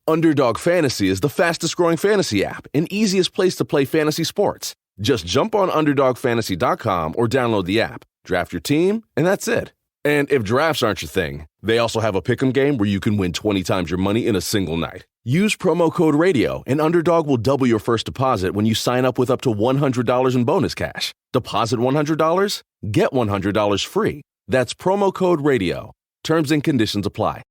Underdog Fantasy is the fastest-growing fantasy app and easiest place to play fantasy sports. Just jump on UnderdogFantasy.com or download the app, draft your team, and that's it. And if drafts aren't your thing, they also have a pick'em game where you can win 20 times your money in a single night. Use promo code RADIO, and Underdog will double your first deposit when you sign up with up to $100 in bonus cash. Deposit $100, get $100 free. That's promo code RADIO. Terms and conditions apply.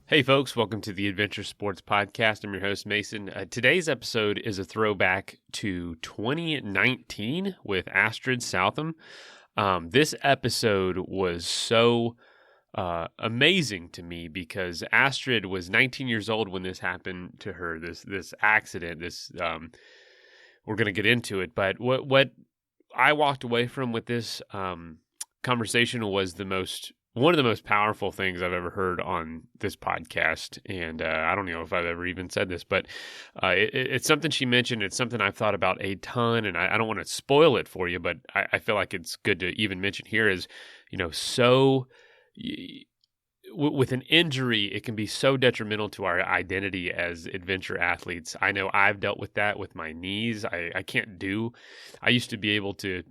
Hey folks, welcome to the Adventure Sports Podcast. I'm your host, Mason. Today's episode is a throwback to 2019 with Astrid Southam. This episode was so amazing to me because Astrid was 19 years old when this happened to her, this accident. We're going to get into it, but what I walked away from with this conversation was one of the most powerful things I've ever heard on this podcast. And I don't know if I've ever even said this, but it's something she mentioned. It's something I've thought about a ton, and I don't want to spoil it for you, but I feel like it's good to even mention here is, with an injury, it can be so detrimental to our identity as adventure athletes. I know I've dealt with that with my knees. I used to be able to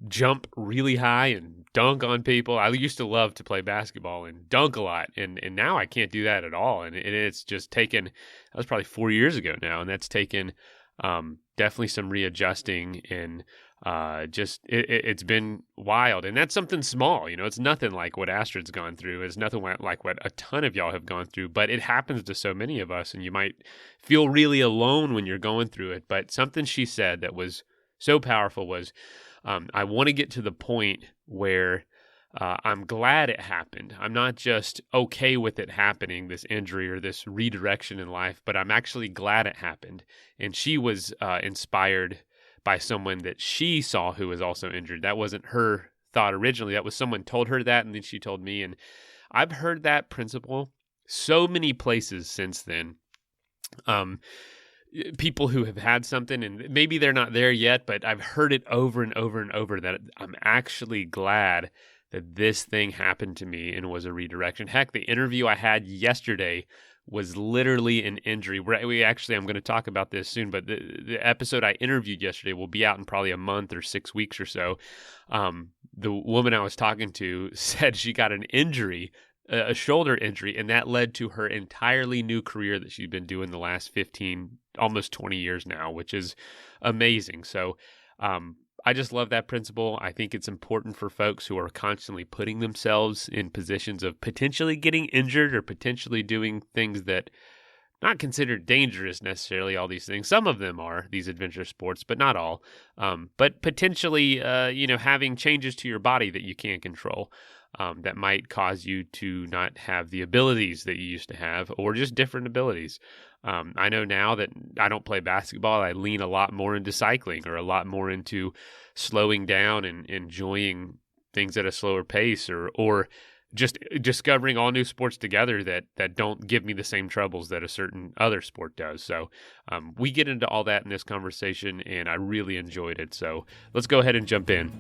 jump really high and dunk on people. I used to love to play basketball and dunk a lot. And now I can't do that at all. And it's just taken, that was probably 4 years ago now. And that's taken definitely some readjusting and it's been wild. And that's something small, it's nothing like what Astrid's gone through. It's nothing like what a ton of y'all have gone through, but it happens to so many of us. And you might feel really alone when you're going through it. But something she said that was so powerful was, I want to get to the point where I'm glad it happened. I'm not just okay with it happening, this injury or this redirection in life, but I'm actually glad it happened. And she was inspired by someone that she saw who was also injured. That wasn't her thought originally. That was someone told her that, and then she told me. And I've heard that principle so many places since then. People who have had something, and maybe they're not there yet, but I've heard it over and over and over that I'm actually glad that this thing happened to me and was a redirection. Heck, the interview I had yesterday was literally an injury. I'm going to talk about this soon, but the episode I interviewed yesterday will be out in probably a month or 6 weeks or so. The woman I was talking to said she got an injury, a shoulder injury, and that led to her entirely new career that she's been doing the last 15, almost 20 years now, which is amazing. So I just love that principle. I think it's important for folks who are constantly putting themselves in positions of potentially getting injured or potentially doing things that not considered dangerous necessarily, all these things. Some of them are, these adventure sports, but not all. But potentially, having changes to your body that you can't control. That might cause you to not have the abilities that you used to have, or just different abilities. I know now that I don't play basketball, I lean a lot more into cycling or a lot more into slowing down and enjoying things at a slower pace, or just discovering all new sports together that don't give me the same troubles that a certain other sport does. So we get into all that in this conversation, and I really enjoyed it. So let's go ahead and jump in.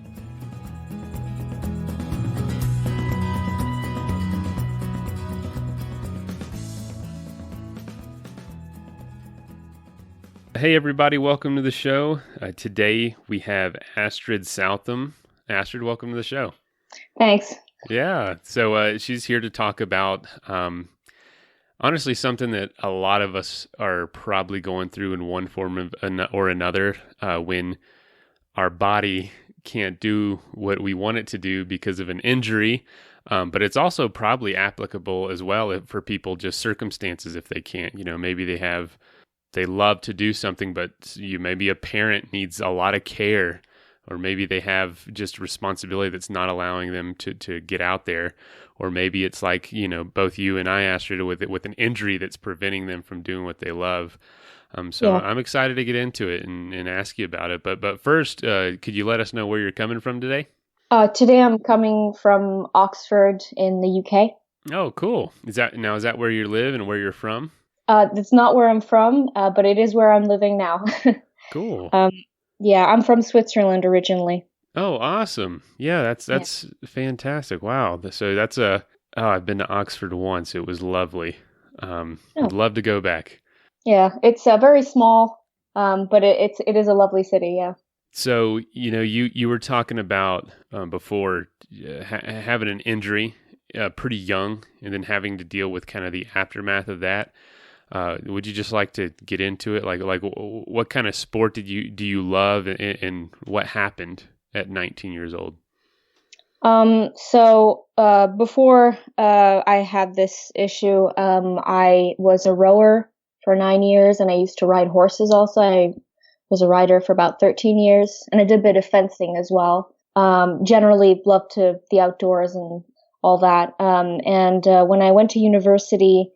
Hey everybody, welcome to the show. Today we have Astrid Southam. Astrid, welcome to the show. Thanks. Yeah, so she's here to talk about, honestly, something that a lot of us are probably going through in one form or another when our body can't do what we want it to do because of an injury, but it's also probably applicable as well for people, just circumstances if they can't. Maybe they love to do something, but maybe a parent needs a lot of care, or maybe they have just responsibility that's not allowing them to get out there, or maybe it's like, both you and I, Astrid, with an injury that's preventing them from doing what they love. So I'm excited to get into it and ask you about it. But first, could you let us know where you're coming from today? Today I'm coming from Oxford in the UK. Oh, cool. Is that where you live and where you're from? That's not where I'm from, but it is where I'm living now. Cool. um, yeah, I'm from Switzerland originally. Oh, awesome. Yeah, that's Yeah. that's fantastic. Wow. So that's a oh, I've been to Oxford once. It was lovely. Would Oh, love to go back. yeah, it's very small, but it is a lovely city. Yeah. So, you were talking about before having an injury pretty young and then having to deal with kind of the aftermath of that. Would you just like to get into it? What kind of sport do you love, and what happened at 19 years old? Before I had this issue, I was a rower for 9 years, and I used to ride horses also. I was a rider for about 13 years, and I did a bit of fencing as well. Generally loved the outdoors and all that. And when I went to university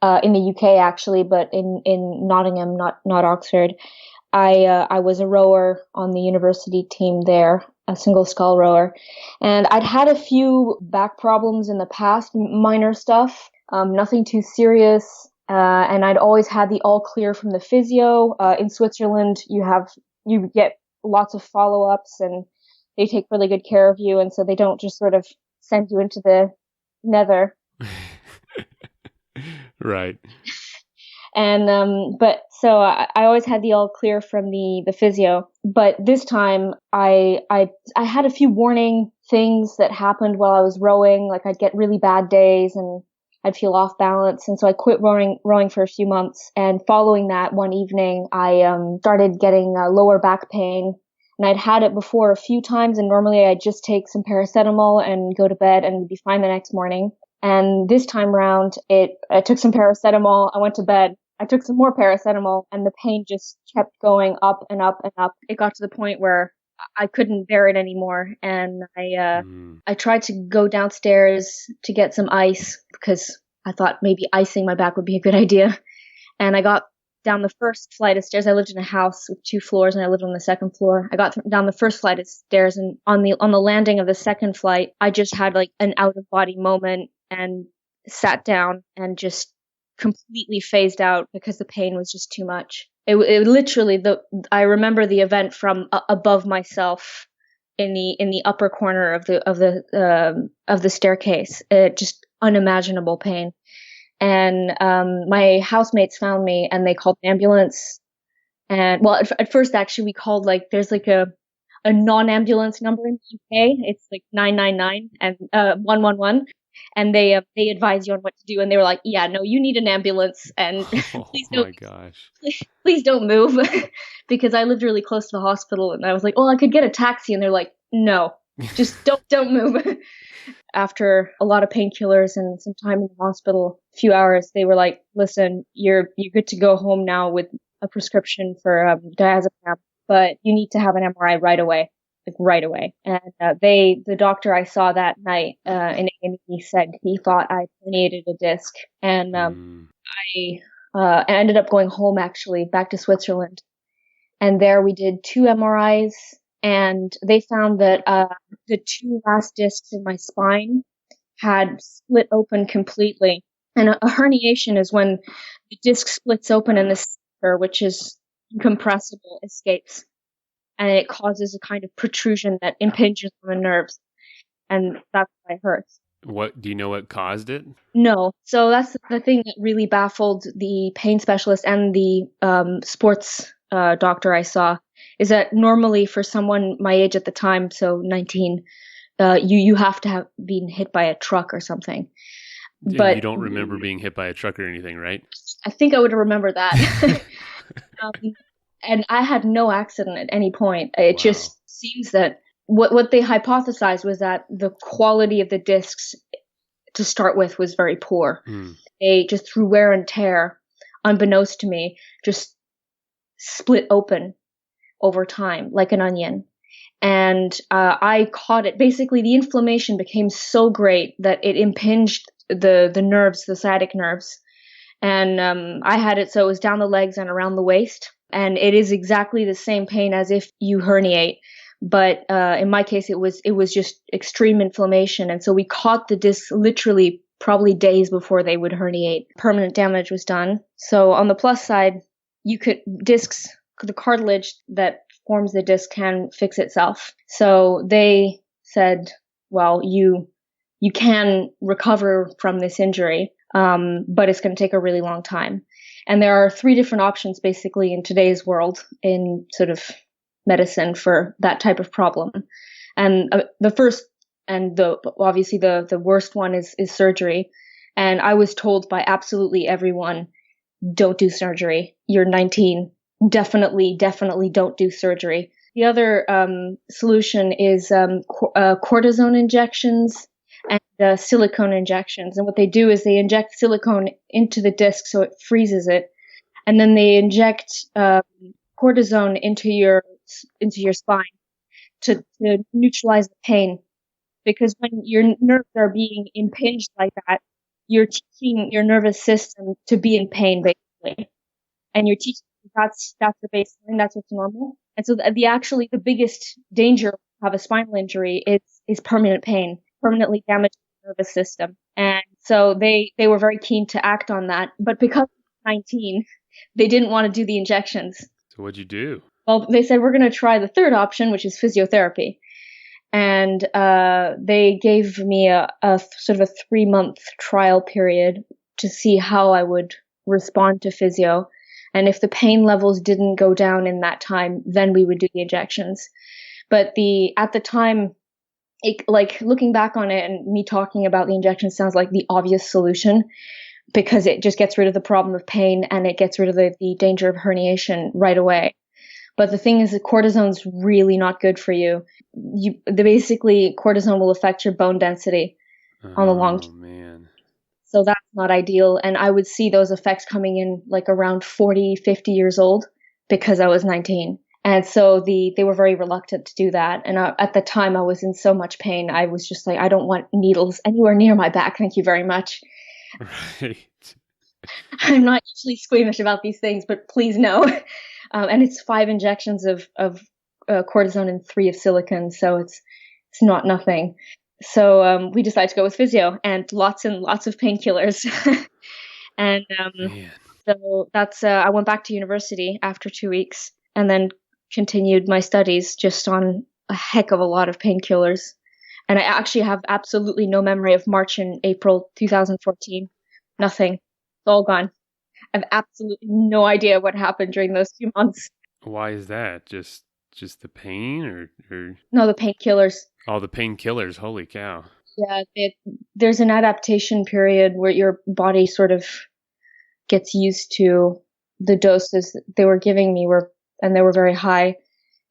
in the UK, actually, but in Nottingham, not Oxford, I was a rower on the university team there, a single scull rower, and I'd had a few back problems in the past, minor stuff, nothing too serious. And I'd always had the all clear from the physio. In Switzerland, you get lots of follow ups, and they take really good care of you, and so they don't just sort of send you into the nether. Right. And but so I always had the all clear from the physio. But this time I had a few warning things that happened while I was rowing. Like I'd get really bad days and I'd feel off balance, and so I quit rowing for a few months. And following that, one evening I started getting lower back pain. And I'd had it before a few times, and normally I'd just take some paracetamol and go to bed and be fine the next morning. And this time round, I took some paracetamol, I went to bed, I took some more paracetamol, and the pain just kept going up and up and up. It got to the point where I couldn't bear it anymore, and I tried to go downstairs to get some ice because I thought maybe icing my back would be a good idea. And I got down the first flight of stairs. I lived in a house with 2 floors, and I lived on the second floor. I got down the first flight of stairs, and on the landing of the second flight, I just had like an out of body moment and sat down and just completely phased out because the pain was just too much. It literally I remember the event from above myself in the upper corner of the staircase. Just unimaginable pain. And my housemates found me and they called an ambulance. And well, at first actually we called there's a non-ambulance number in the UK. It's like 999 and 111. And they advise you on what to do. And they were like, yeah, no, you need an ambulance. And please don't, my gosh. please don't move. Because I lived really close to the hospital. And I was like, oh, I could get a taxi. And they're like, no, just don't move. After a lot of painkillers and some time in the hospital, a few hours, they were like, listen, you're good to go home now with a prescription for diazepam, but you need to have an MRI right away. Like right away. And the doctor I saw that night in A&E said he thought I herniated a disc. And I ended up going home, actually, back to Switzerland. And there we did 2 MRIs, and they found that the 2 last discs in my spine had split open completely. And a herniation is when the disc splits open and the center, which is incompressible, escapes. And it causes a kind of protrusion that impinges on the nerves. And that's why it hurts. What do you know what caused it? No. So that's the thing that really baffled the pain specialist and the sports doctor I saw, is that normally for someone my age at the time, so 19, you have to have been hit by a truck or something. But you don't remember being hit by a truck or anything, right? I think I would remember that. And I had no accident at any point. It just seems that what they hypothesized was that the quality of the discs to start with was very poor. They just, through wear and tear, unbeknownst to me, just split open over time like an onion. And I caught it. Basically, the inflammation became so great that it impinged the nerves, the sciatic nerves. And I had it so it was down the legs and around the waist. And it is exactly the same pain as if you herniate, But in my case, it was just extreme inflammation. And so we caught the discs literally probably days before they would herniate. Permanent damage was done. So on the plus side, the cartilage that forms the disc can fix itself. So they said, well, you can recover from this injury, but it's going to take a really long time. And there are 3 different options basically in today's world in sort of medicine for that type of problem. And the first and obviously the worst one is surgery. And I was told by absolutely everyone, don't do surgery. You're 19. Definitely don't do surgery. The other solution is cortisone injections and silicone injections. And what they do is they inject silicone into the disc so it freezes it, and then they inject cortisone into your spine to neutralize the pain. Because when your nerves are being impinged like that, you're teaching your nervous system to be in pain, basically, and you're teaching that's the baseline, that's what's normal. And so the biggest danger of a spinal injury is permanent pain, permanently damaging the nervous system. And so they were very keen to act on that, but because I'm 19, they didn't want to do the injections. So what'd you do? Well, they said, we're going to try the third option, which is physiotherapy. And they gave me a sort of a 3-month trial period to see how I would respond to physio. And if the pain levels didn't go down in that time, then we would do the injections. But at the time, like looking back on it and me talking about the injection sounds like the obvious solution, because it just gets rid of the problem of pain and it gets rid of the danger of herniation right away. But the thing is that cortisone's really not good for you. Basically, cortisone will affect your bone density on the long term. Oh, man. So that's not ideal. And I would see those effects coming in like around 40, 50 years old because I was 19. And so they were very reluctant to do that. And at the time, I was in so much pain. I was just like, I don't want needles anywhere near my back. Thank you very much. Right. I'm not usually squeamish about these things, but please no. And it's 5 injections of cortisone and 3 of silicone. So it's not nothing. So we decided to go with physio and lots of painkillers. And so that's I went back to university after 2 weeks and then continued my studies just on a heck of a lot of painkillers. And I actually have absolutely no memory of March and April 2014. Nothing. It's all gone. I have absolutely no idea what happened during those 2 months. Why is that? Just the pain or? No, the painkillers. Oh, the painkillers. Holy cow. Yeah, there's an adaptation period where your body sort of gets used to the doses they were giving me and they were very high.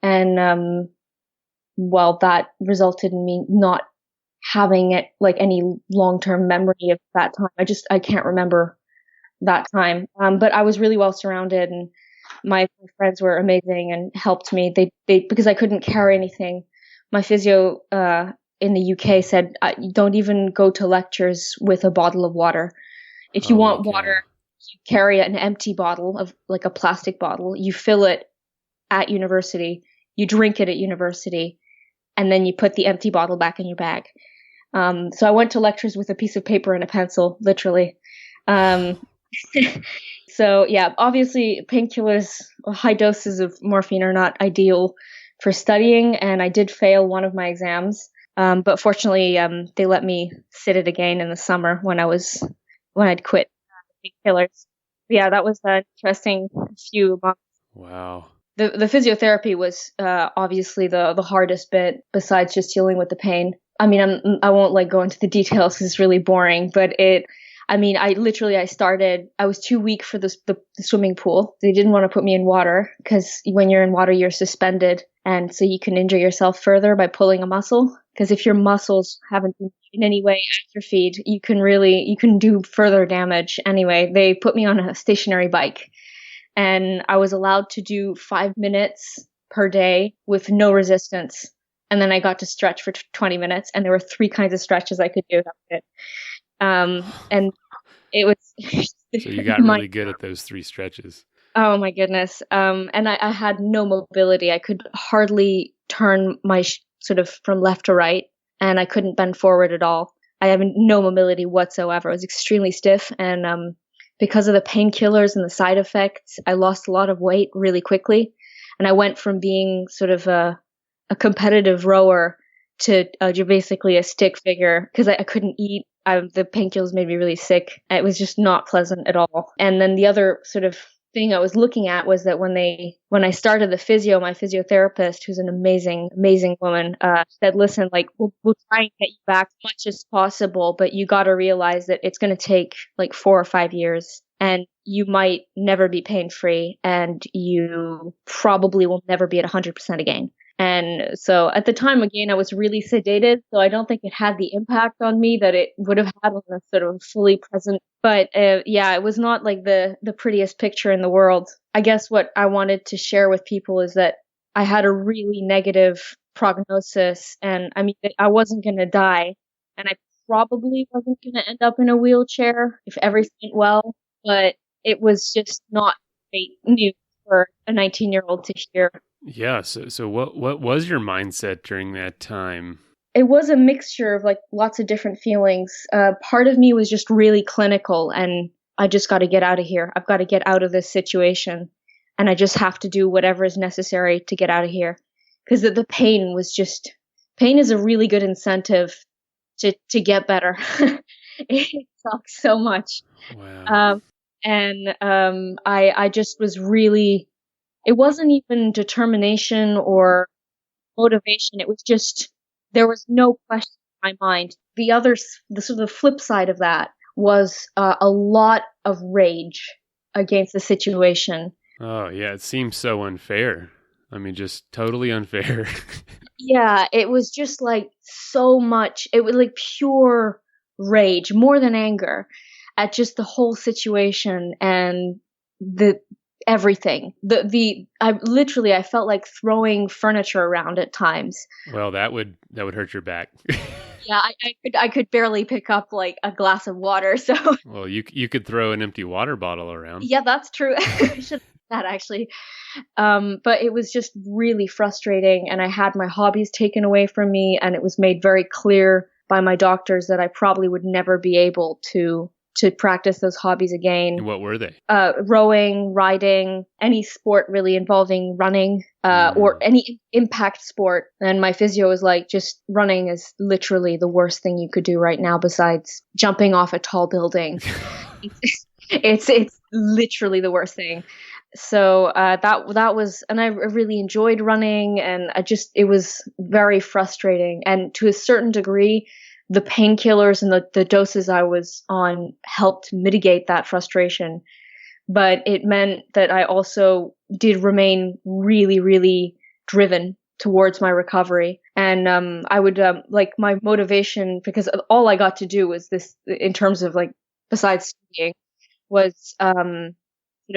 And, that resulted in me not having it like any long-term memory of that time. I can't remember that time. But I was really well surrounded and my friends were amazing and helped me. They because I couldn't carry anything. My physio, in the UK said, don't even go to lectures with a bottle of water. If you want water, you carry an empty bottle of like a plastic bottle. You fill it at university, you drink it at university, and then you put the empty bottle back in your bag. So I went to lectures with a piece of paper and a pencil, literally. So yeah, obviously painkillers, high doses of morphine are not ideal for studying. And I did fail one of my exams. But fortunately, they let me sit it again in the summer when I'd quit painkillers. Yeah, that was an interesting few months. Wow. The physiotherapy was obviously the hardest bit besides just dealing with the pain. I mean, I won't like go into the details because it's really boring, but I was too weak for the swimming pool. They didn't want to put me in water because when you're in water, you're suspended. And so you can injure yourself further by pulling a muscle. Because if your muscles haven't been in any way atrophied, you can do further damage. Anyway, they put me on a stationary bike and I was allowed to do 5 minutes per day with no resistance. And then I got to stretch for 20 minutes and there were 3 kinds of stretches I could do. That was it. And it was. So you got really good at those 3 stretches. Oh my goodness. And I had no mobility. I could hardly turn my sort of from left to right, and I couldn't bend forward at all. I have no mobility whatsoever. I was extremely stiff, and because of the painkillers and the side effects, I lost a lot of weight really quickly, and I went from being sort of a competitive rower to basically a stick figure because I couldn't eat. The painkillers made me really sick. It was just not pleasant at all. And then the other sort of thing I was looking at was that when I started the physio, my physiotherapist, who's an amazing, amazing woman, said, listen, like, we'll try and get you back as much as possible, but you got to realize that it's going to take like 4 or 5 years, and you might never be pain free, and you probably will never be at 100% again. And so at the time, again, I was really sedated, so I don't think it had the impact on me that it would have had on a sort of fully present. But yeah, it was not like the prettiest picture in the world. I guess what I wanted to share with people is that I had a really negative prognosis, and I mean, I wasn't going to die, and I probably wasn't going to end up in a wheelchair if everything went well, but it was just not great news for a 19-year-old to hear. Yeah. So what was your mindset during that time? It was a mixture of like lots of different feelings. Part of me was just really clinical, and I just got to get out of here. I've got to get out of this situation, and I just have to do whatever is necessary to get out of here. Because the pain is a really good incentive to get better. It sucks so much. Wow. I just was really, it wasn't even determination or motivation. It was just, there was no question in my mind. The sort of flip side of that was a lot of rage against the situation. Oh, yeah. It seems so unfair. I mean, just totally unfair. Yeah, it was just like so much. It was like pure rage, more than anger, at just the whole situation and everything. I felt like throwing furniture around at times. Well, that would hurt your back. Yeah, I could barely pick up like a glass of water. So well, you could throw an empty water bottle around. Yeah, that's true. I should have that actually. But it was just really frustrating, and I had my hobbies taken away from me, and it was made very clear by my doctors that I probably would never be able to practice those hobbies again. And what were they? Rowing, riding, any sport really involving running, or any impact sport. And my physio was like, just running is literally the worst thing you could do right now besides jumping off a tall building. It's literally the worst thing. So that was, and I really enjoyed running, and it was very frustrating. And to a certain degree, the painkillers and the doses I was on helped mitigate that frustration. But it meant that I also did remain really, really driven towards my recovery. And I would like my motivation, because all I got to do was this in terms of like, besides skiing, was sort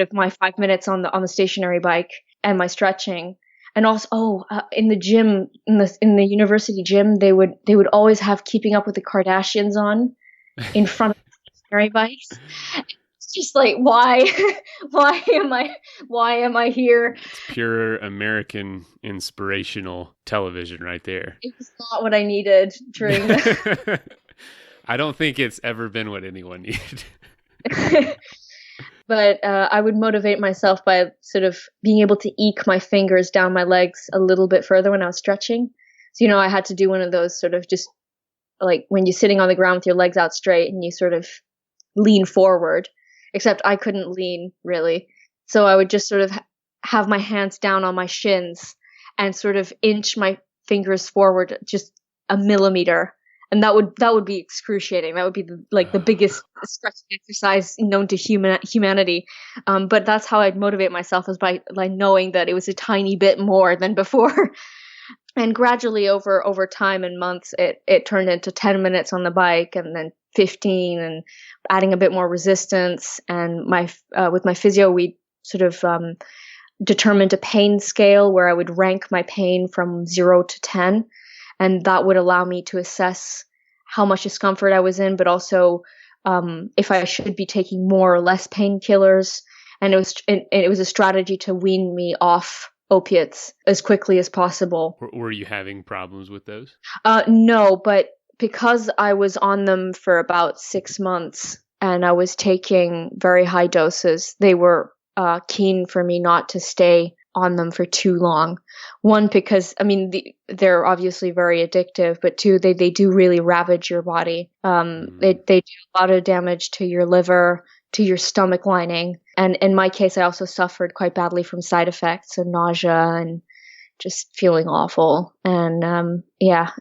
of my 5 minutes on the stationary bike and my stretching. And also, in the gym, in the university gym, they would always have Keeping Up with the Kardashians on in front of the stationary bikes. It's just like, why am I here? It's pure American inspirational television right there. It was not what I needed during the... I don't think it's ever been what anyone needed. But I would motivate myself by sort of being able to eke my fingers down my legs a little bit further when I was stretching. So, I had to do one of those sort of just like when you're sitting on the ground with your legs out straight and you sort of lean forward, except I couldn't lean really. So I would just sort of have my hands down on my shins and sort of inch my fingers forward just a millimeter. And that would be excruciating. That would be the biggest stretching exercise known to humanity. But that's how I'd motivate myself, is by knowing that it was a tiny bit more than before. And gradually over time and months, it turned into 10 minutes on the bike, and then 15, and adding a bit more resistance. And with my physio, we sort of determined a pain scale where I would rank my pain from 0 to 10. And that would allow me to assess how much discomfort I was in, but also if I should be taking more or less painkillers. And it was a strategy to wean me off opiates as quickly as possible. Were you having problems with those? No, but because I was on them for about 6 months and I was taking very high doses, they were keen for me not to stay on them for too long. One, because, I mean, they're obviously very addictive, but two, they do really ravage your body. They do a lot of damage to your liver, to your stomach lining. And in my case, I also suffered quite badly from side effects, so nausea and just feeling awful. And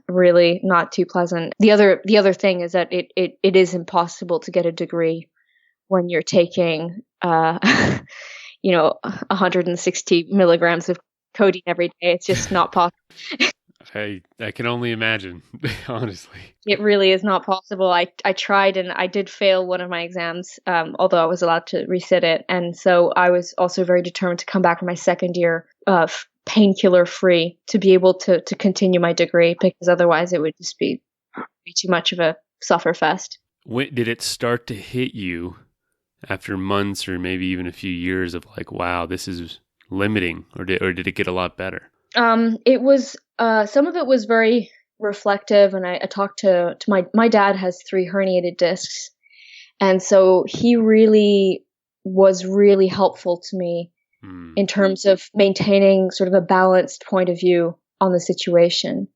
really not too pleasant. The other thing is that it is impossible to get a degree when you're taking 160 milligrams of codeine every day. It's just not possible. I can only imagine, honestly. It really is not possible. I tried and I did fail one of my exams, although I was allowed to resit it. And so I was also very determined to come back for my second year painkiller free to be able to continue my degree, because otherwise it would just be too much of a sufferfest. When did it start to hit you after months or maybe even a few years of like, wow, this is limiting, or did it get a lot better? It was, some of it was very reflective, and I talked to my dad has 3 herniated discs. And so he really was really helpful to me in terms of maintaining sort of a balanced point of view on the situation.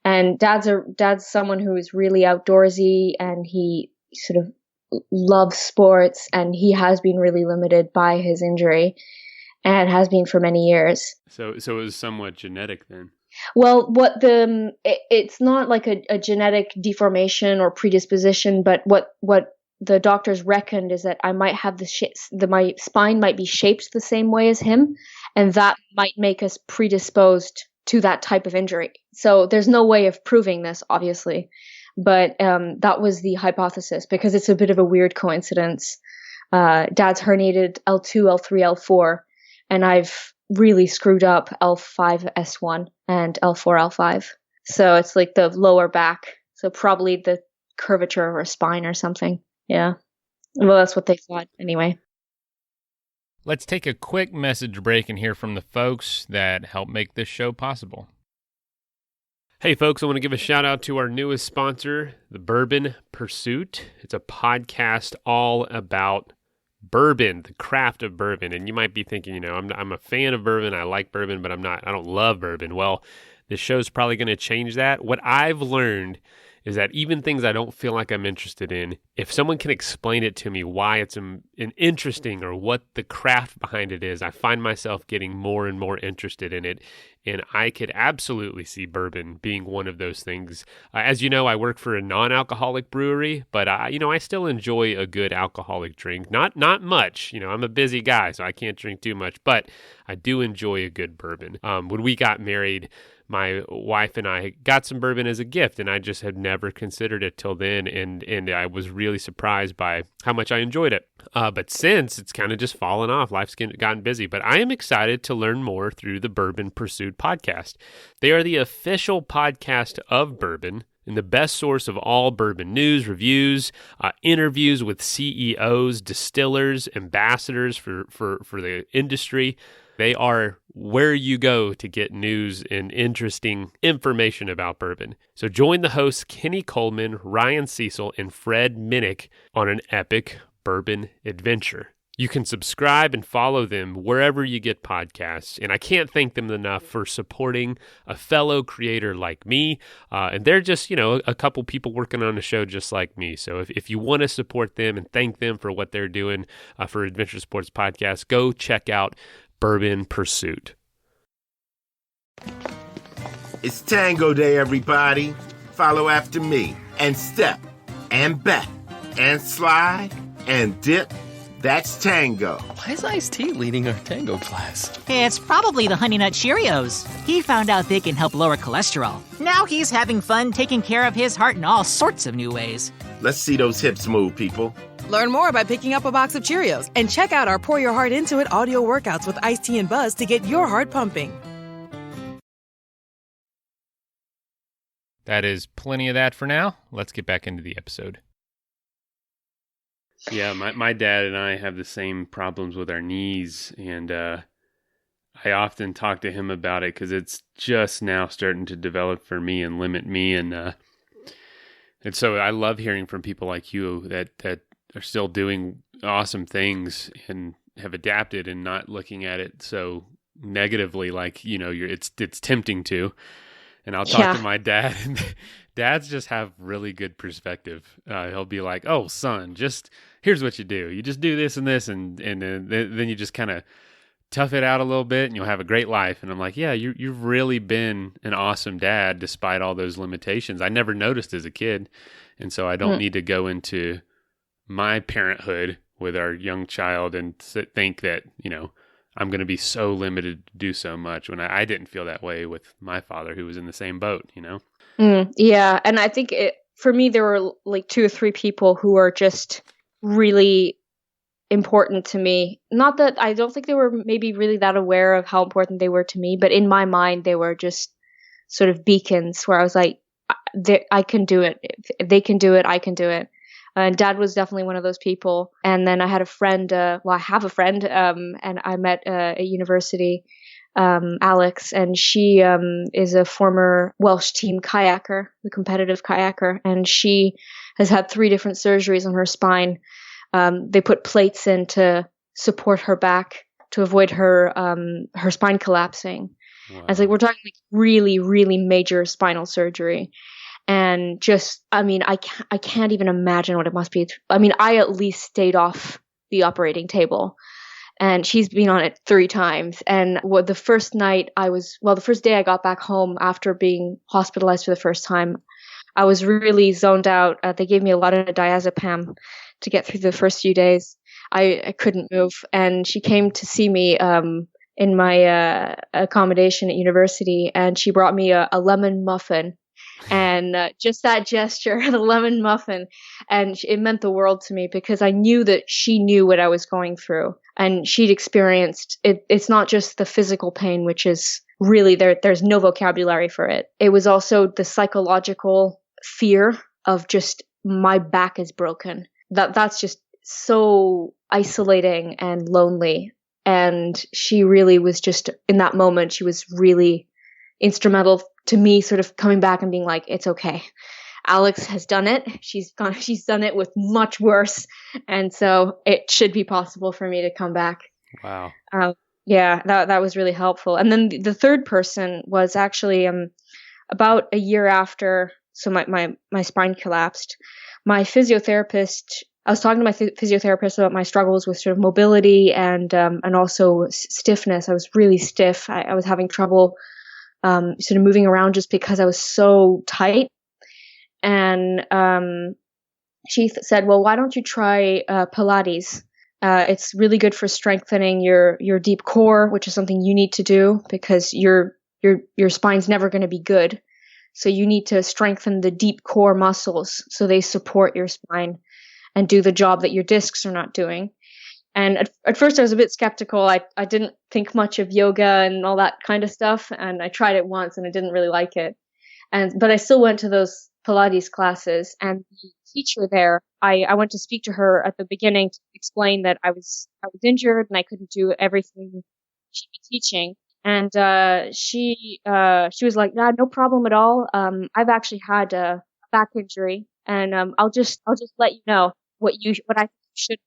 And dad's someone who is really outdoorsy, and he sort of loves sports, and he has been really limited by his injury, and has been for many years. So it was somewhat genetic then. Well, it's not like a genetic deformation or predisposition, but what the doctors reckoned is that I might have my spine might be shaped the same way as him, and that might make us predisposed to that type of injury. So there's no way of proving this, obviously, but that was the hypothesis, because it's a bit of a weird coincidence. Dad's herniated L2, L3, L4, and I've really screwed up L5, S1, and L4, L5. So it's like the lower back. So probably the curvature of our spine or something. Yeah. Well, that's what they thought anyway. Let's take a quick message break and hear from the folks that help make this show possible. Hey folks, I want to give a shout out to our newest sponsor, The Bourbon Pursuit. It's a podcast all about bourbon, the craft of bourbon. And you might be thinking, I'm a fan of bourbon, I like bourbon, but I don't love bourbon. Well, this show's probably going to change that. What I've learned is that even things I don't feel like I'm interested in, if someone can explain it to me why it's an interesting, or what the craft behind it is, I find myself getting more and more interested in it. And I could absolutely see bourbon being one of those things. As you know, I work for a non-alcoholic brewery, but I still enjoy a good alcoholic drink. Not much. I'm a busy guy, so I can't drink too much, but I do enjoy a good bourbon. When we got married, my wife and I got some bourbon as a gift, and I just had never considered it till then, and I was really surprised by how much I enjoyed it. But since, it's kind of just fallen off. Life's gotten busy. But I am excited to learn more through the Bourbon Pursuit podcast. They are the official podcast of bourbon and the best source of all bourbon news, reviews, interviews with CEOs, distillers, ambassadors for the industry. They are where you go to get news and interesting information about bourbon. So join the hosts Kenny Coleman, Ryan Cecil, and Fred Minnick on an epic bourbon adventure. You can subscribe and follow them wherever you get podcasts, and I can't thank them enough for supporting a fellow creator like me. And they're just, a couple people working on a show just like me. So if you want to support them and thank them for what they're doing for Adventure Sports Podcast, go check out Bourbon Pursuit. It's Tango Day, everybody. Follow after me and step and back and slide and dip. That's tango. Why is Ice-T leading our tango class? It's probably the Honey Nut Cheerios. He found out they can help lower cholesterol. Now he's having fun taking care of his heart in all sorts of new ways. Let's see those hips move, people. Learn more by picking up a box of Cheerios and check out our Pour Your Heart Into It audio workouts with Ice-T and Buzz to get your heart pumping. That is plenty of that for now. Let's get back into the episode. Yeah, my dad and I have the same problems with our knees, and I often talk to him about it because it's just now starting to develop for me and limit me. And so I love hearing from people like you that are still doing awesome things and have adapted and not looking at it so negatively, like, it's tempting to. And I'll talk to my dad, and dads just have really good perspective. He'll be like, "Oh, son, just here's what you do. You just do this and this, and then you just kind of tough it out a little bit, and you'll have a great life." And I'm like, "Yeah, you've really been an awesome dad despite all those limitations. I never noticed as a kid, and so I don't need to go into my parenthood with our young child and think that I'm going to be so limited to do so much," when I didn't feel that way with my father, who was in the same boat, Yeah. And I think for me, there were like 2 or 3 people who are just really important to me. Not that I don't think they were maybe really that aware of how important they were to me, but in my mind, they were just sort of beacons where I was like, I can do it. If they can do it, I can do it. And Dad was definitely one of those people. And then I had a friend, I have a friend, and I met at university, Alex, and she is a former Welsh team kayaker, the competitive kayaker, and she has had 3 different surgeries on her spine. They put plates in to support her back to avoid her spine collapsing. Wow. And we're talking like really, really major spinal surgery. And just, I can't even imagine what it must be. I at least stayed off the operating table, and she's been on it 3 times. And the first day I got back home after being hospitalized for the first time, I was really zoned out. They gave me a lot of diazepam to get through the first few days. I couldn't move. And she came to see me in my accommodation at university, and she brought me a lemon muffin. And just that gesture, the lemon muffin, and it meant the world to me because I knew that she knew what I was going through, and she'd experienced it. It's not just the physical pain, which is really there's no vocabulary for it. It was also the psychological fear of just my back is broken. That's just so isolating and lonely. And she really was just in that moment, she was really instrumental to me sort of coming back and being like, it's okay. Alex has done it. She's done it with much worse. And so it should be possible for me to come back. Wow. Yeah, that was really helpful. And then the third person was actually about a year after. So my spine collapsed. My physiotherapist, I was talking to my physiotherapist about my struggles with sort of mobility and also stiffness. I was really stiff. I was having trouble sort of moving around just because I was so tight. And she said, well, why don't you try Pilates? It's really good for strengthening your deep core, which is something you need to do because your spine's never going to be good. So you need to strengthen the deep core muscles so they support your spine and do the job that your discs are not doing. And at first I was a bit skeptical. I didn't think much of yoga and all that kind of stuff. And I tried it once and I didn't really like it. But I still went to those Pilates classes, and the teacher there, I went to speak to her at the beginning to explain that I was injured and I couldn't do everything she'd be teaching. And she was like, nah, no problem at all. I've actually had a back injury, and I'll just let you know what I should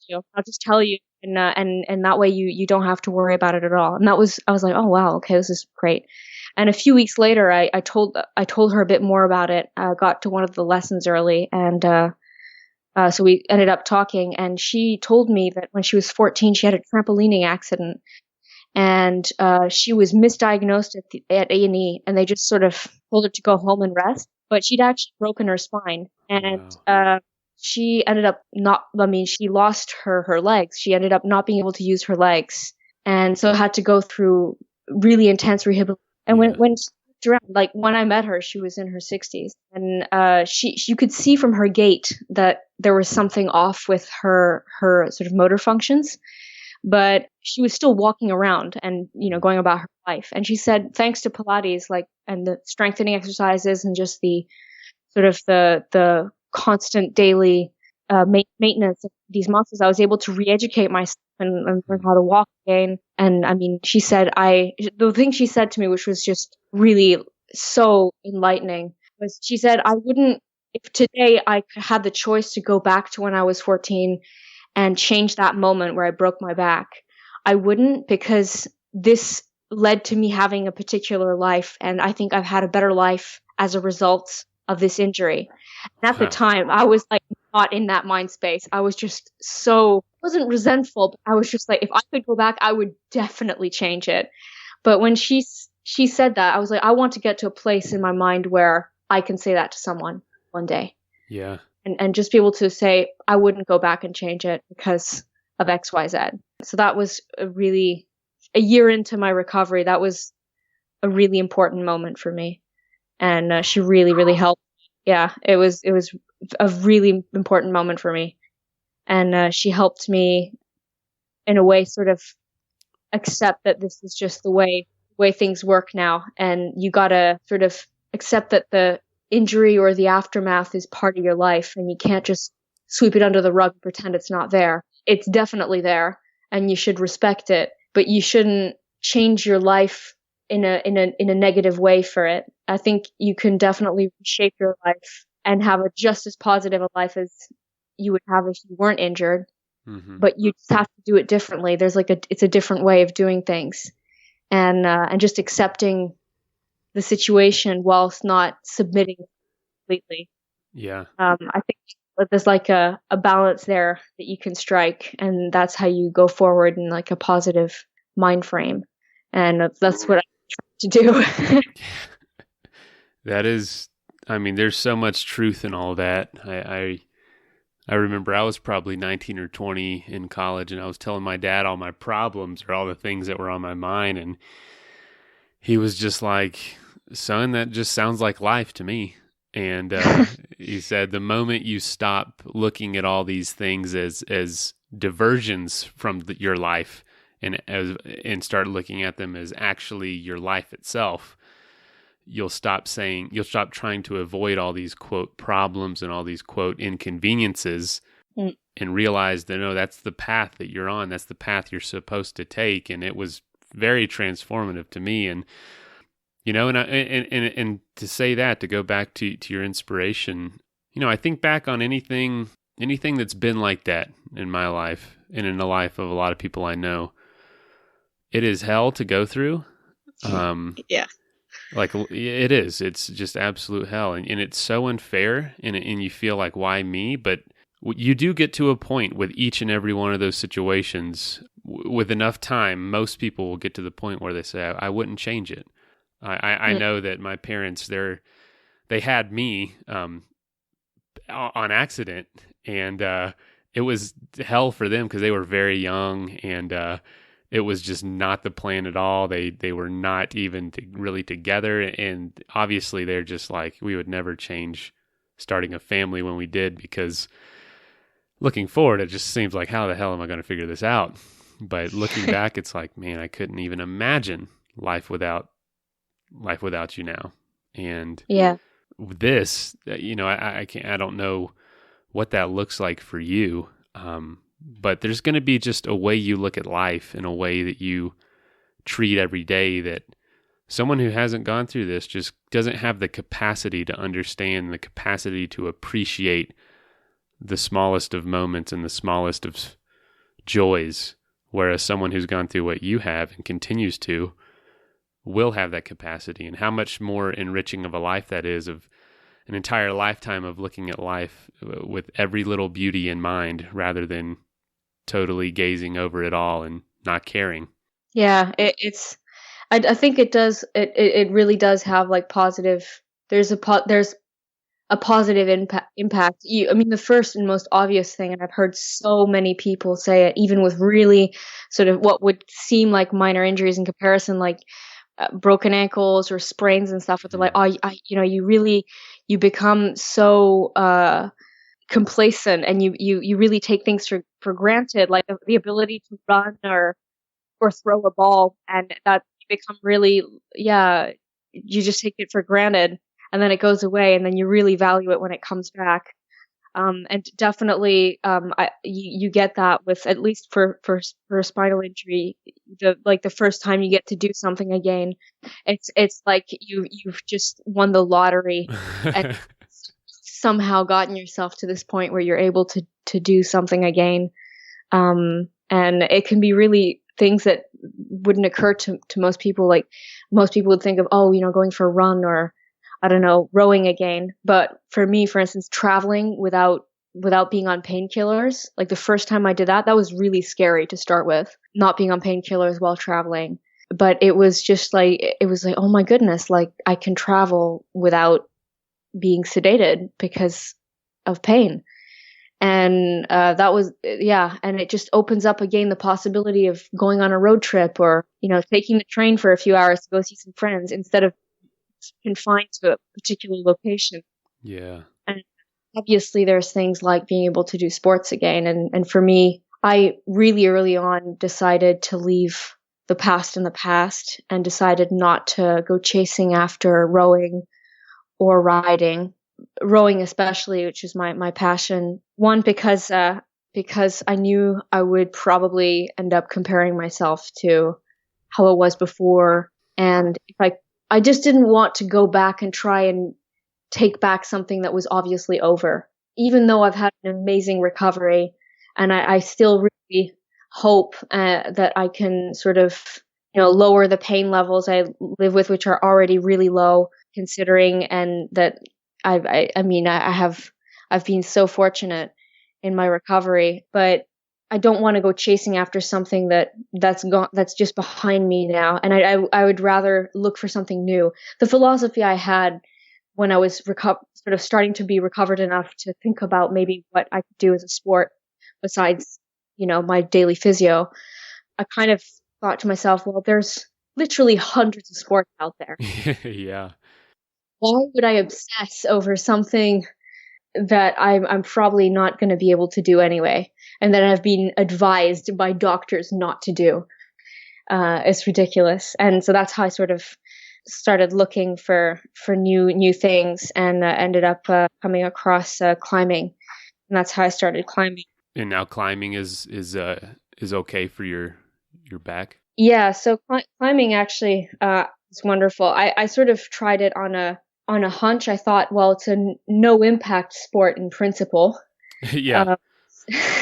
do. I'll just tell you, and that way you don't have to worry about it at all. And I was like, oh wow, okay, this is great. And a few weeks later, I told her a bit more about it. I got to one of the lessons early, and so we ended up talking. And she told me that when she was 14, she had a trampolining accident, and she was misdiagnosed at A&E, and they just sort of told her to go home and rest. But she'd actually broken her spine, and she ended up she lost her legs. She ended up not being able to use her legs, and so had to go through really intense rehabilitation. And when like when I met her, she was in her 60s, and you could see from her gait that there was something off with her sort of motor functions, but she was still walking around and going about her life. And she said, thanks to Pilates, and the strengthening exercises and just the sort of the constant daily maintenance of these muscles, I was able to re-educate myself and learn how to walk again. And I mean, the thing she said to me, which was just really so enlightening, was she said, if today I had the choice to go back to when I was 14 and change that moment where I broke my back, I wouldn't, because this led to me having a particular life. And I think I've had a better life as a result of this injury. And at the time, I was like not in that mind space. I was just wasn't resentful, but I was just like, if I could go back, I would definitely change it. But when she said that, I was like, I want to get to a place in my mind where I can say that to someone one day. Yeah. And just be able to say, I wouldn't go back and change it because of X, Y, Z. So that was a year into my recovery. That was a really important moment for me. And she really, really helped. Yeah, it was a really important moment for me. And she helped me in a way sort of accept that this is just the way things work now. And you got to sort of accept that the injury or the aftermath is part of your life, and you can't just sweep it under the rug and pretend it's not there. It's definitely there, and you should respect it, but you shouldn't change your life in a negative way for it. I think you can definitely reshape your life and have just as positive a life as you would have if you weren't injured. Mm-hmm. But you just have to do it differently. There's it's a different way of doing things, and just accepting the situation whilst not submitting completely. Yeah. I think there's like a balance there that you can strike, and that's how you go forward in like a positive mind frame. And that's what I try to do. That is, I mean, there's so much truth in all that. I remember I was probably 19 or 20 in college, and I was telling my dad all my problems or all the things that were on my mind, and he was just like, son, that just sounds like life to me. And he said, the moment you stop looking at all these things as diversions from your life and start looking at them as actually your life itself, you'll stop trying to avoid all these quote problems and all these quote inconveniences and realize that, no, that's the path that you're on. That's the path you're supposed to take. And it was very transformative to me. And you know, and to say that, to go back to your inspiration, you know, I think back on anything that's been like that in my life and in the life of a lot of people I know. It is hell to go through. Yeah. Like it is. It's just absolute hell. And it's so unfair, and you feel like, why me? But you do get to a point with each and every one of those situations, with enough time, most people will get to the point where they say, I wouldn't change it. I know that my parents, they had me on accident, and it was hell for them because they were very young, and it was just not the plan at all. They were not even really together, and obviously they're just like, we would never change starting a family when we did, because looking forward, it just seems like, how the hell am I going to figure this out? But looking back, it's like, man, I couldn't even imagine life without you now. And yeah, this, you know, I don't know what that looks like for you. But there's going to be just a way you look at life and a way that you treat every day that someone who hasn't gone through this just doesn't have the capacity to understand, the capacity to appreciate the smallest of moments and the smallest of joys. Whereas someone who's gone through what you have and continues to will have that capacity, and how much more enriching of a life that is, of an entire lifetime of looking at life with every little beauty in mind rather than totally gazing over it all and not caring. Yeah, I think it does. It really does have like positive. There's a positive impact. I mean, the first and most obvious thing, and I've heard so many people say it, even with really sort of what would seem like minor injuries in comparison, like broken ankles or sprains and stuff. But they're like, you become so complacent, and you really take things for granted, like the ability to run or throw a ball, and that you become really, you just take it for granted, and then it goes away, and then you really value it when it comes back. And definitely, you get that with, at least for a spinal injury, the first time you get to do something again, it's like you've just won the lottery and somehow gotten yourself to this point where you're able to do something again. And it can be really things that wouldn't occur to most people. Like most people would think of, going for a run, or I don't know, rowing again. But for me, for instance, traveling without being on painkillers, like the first time I did that was really scary to start with, not being on painkillers while traveling. But it was like, oh my goodness, like I can travel without being sedated because of pain. And that was, and it just opens up again the possibility of going on a road trip, or, taking the train for a few hours to go see some friends instead of confined to a particular location. Yeah. And obviously there's things like being able to do sports again. And for me, I really early on decided to leave the past in the past and decided not to go chasing after rowing or riding. Rowing especially, which is my passion. One, because I knew I would probably end up comparing myself to how it was before. And if I just didn't want to go back and try and take back something that was obviously over. Even though I've had an amazing recovery, and I still really hope that I can sort of, lower the pain levels I live with, which are already really low, considering, and that I've been so fortunate in my recovery, but I don't want to go chasing after something that's just behind me now. And I would rather look for something new. The philosophy I had when I was sort of starting to be recovered enough to think about maybe what I could do as a sport besides, my daily physio, I kind of thought to myself, well, there's literally hundreds of sports out there. Yeah. Why would I obsess over something that I'm probably not going to be able to do anyway, and that I've been advised by doctors not to do? It's ridiculous. And so that's how I sort of started looking for new things, and ended up coming across climbing, and that's how I started climbing. And now climbing is okay for your back? Yeah, so climbing actually is wonderful. I sort of tried it on a hunch. I thought, well, it's a no impact sport in principle. Yeah.